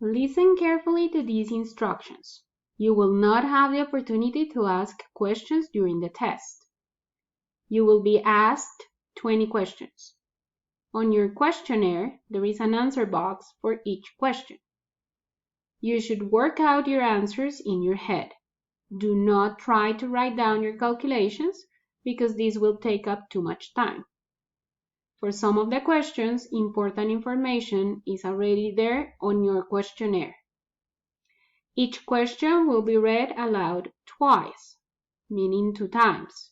Listen carefully to these instructions. You will not have the opportunity to ask questions during the test. You will be asked 20 questions. On your questionnaire, there is an answer box for each question. You should work out your answers in your head. Do not try to write down your calculations because this will take up too much time. For some of the questions, important information is already there on your questionnaire. Each question will be read aloud twice, meaning 2 times.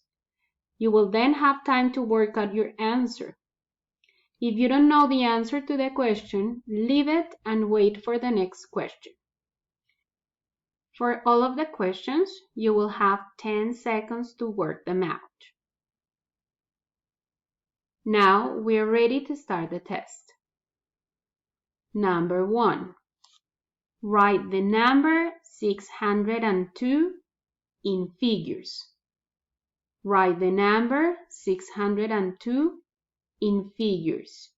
You will then have time to work out your answer. If you don't know the answer to the question, leave it and wait for the next question. For all of the questions, you will have 10 seconds to work them out. Now we are ready to start the test. Number 1. Write the number 602 in figures. Write the number 602 in figures.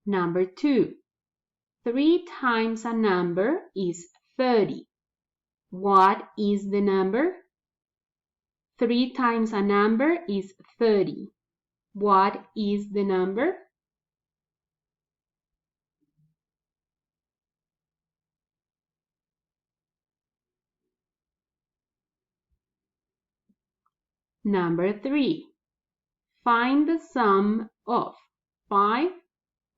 Number 2. 3 times a number is 30. What is the number? 3 times a number is 30. What is the number? Number 3. Find the sum of 5,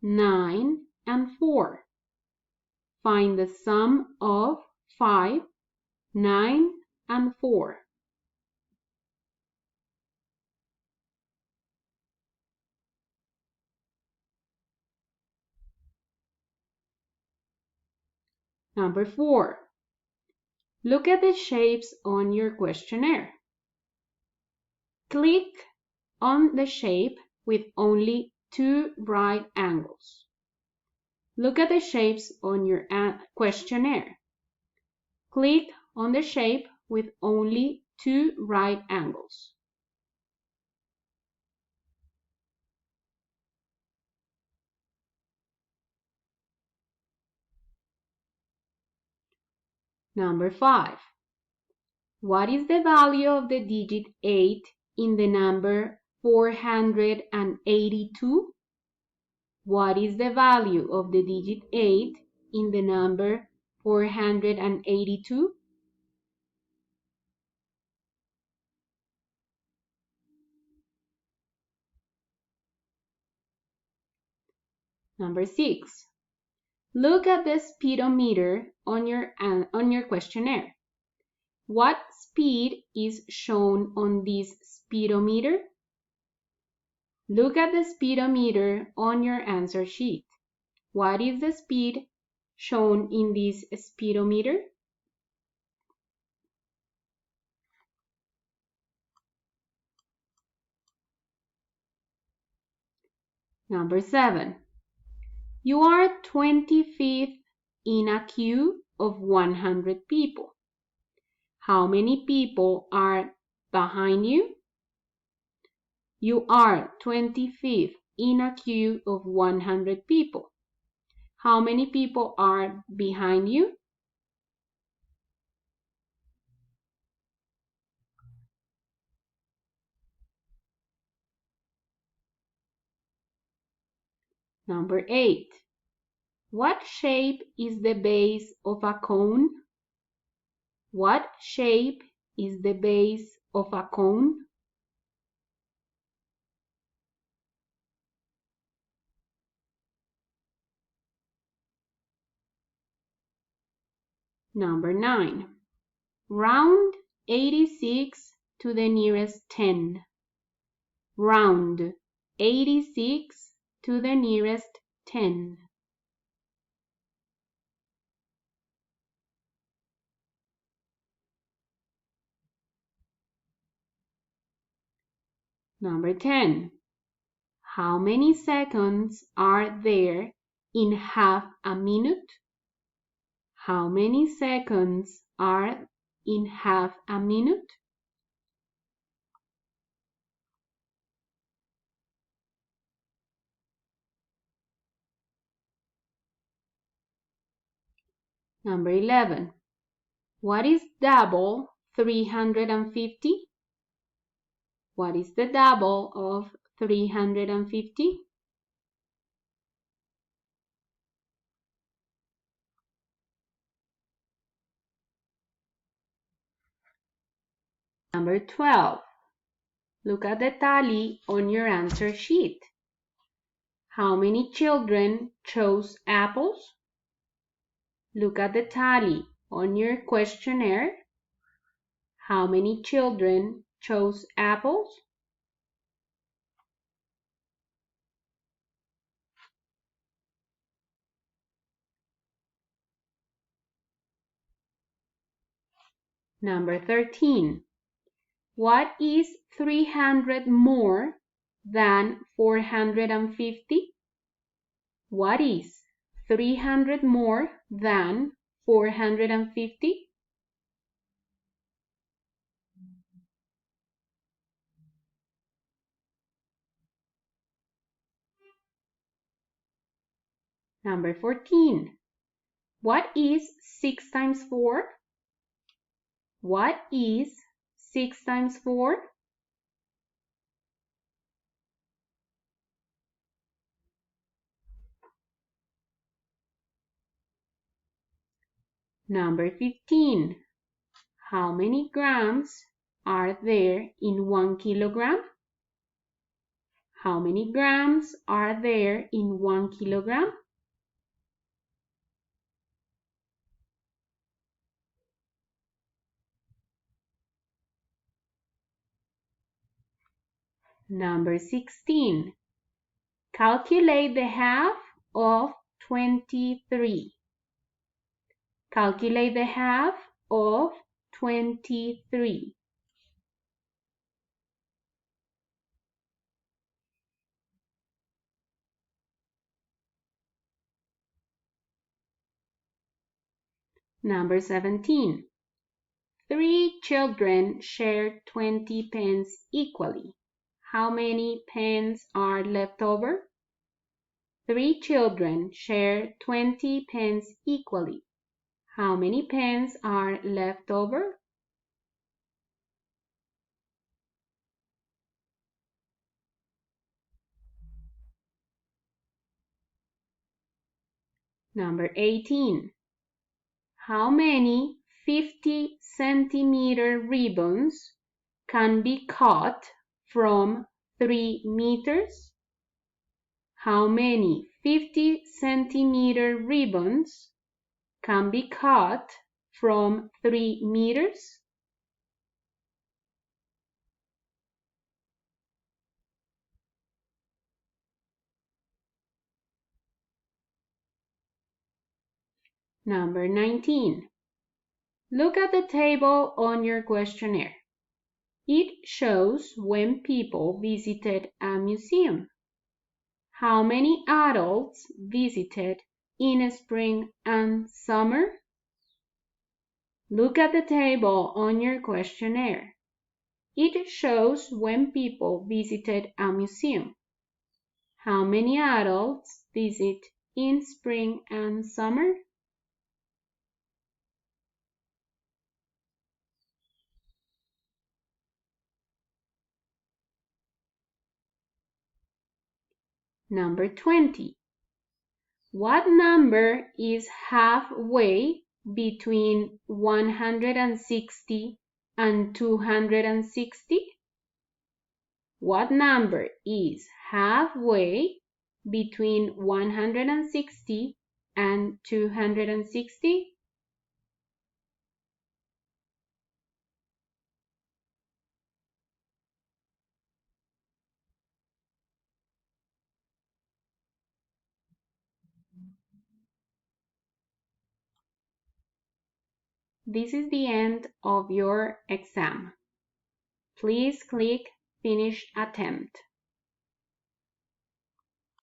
9, and 4. Find the sum of 5, 9, and 4. Number 4. Look at the shapes on your questionnaire. Click on the shape with only 2 right angles. Look at the shapes on your questionnaire. Click on the shape with only 2 right angles. Number 5. What is the value of the digit 8 in the number 482? What is the value of the digit 8 in the number 482? Number 6. Look at the speedometer on your questionnaire. What speed is shown on this speedometer? Look at the speedometer on your answer sheet. What is the speed shown in this speedometer? Number 7. You are 25th in a queue of 100 people. How many people are behind you? You are 25th in a queue of 100 people. How many people are behind you? Number 8. What shape is the base of a cone? What shape is the base of a cone? Number 9. Round 86 to the nearest 10. Round 86 to the nearest 10. Number 10. How many seconds are there in half a minute? How many seconds are in half a minute? Number 11. What is double 350? What is the double of 350? Number 12. Look at the tally on your answer sheet. How many children chose apples? Look at the tally on your questionnaire. How many children chose apples? Number 13. What is 300 more than 450? What is 300 more than 450? Number 14. What is 6 times 4? What is 6 times 4? Number 15. How many grams are there in 1 kilogram? How many grams are there in 1 kilogram? Number 16. Calculate the half of 23. Calculate the half of 23. Number 17. 3 children share 20 pence equally. How many pence are left over? 3 children share 20 pence equally. How many pence are left over? Number 18. How many 50-centimeter ribbons can be cut from 3 meters? How many 50-centimeter ribbons can be cut from 3 meters? Number 19. Look at the table on your questionnaire. It shows when people visited a museum. How many adults visited in spring and summer? Look at the table on your questionnaire. It shows when people visited a museum. How many adults visit in spring and summer? Number 20. What number is halfway between 160 and 260? What number is halfway between 160 and 260? This is the end of your exam. Please click Finish Attempt.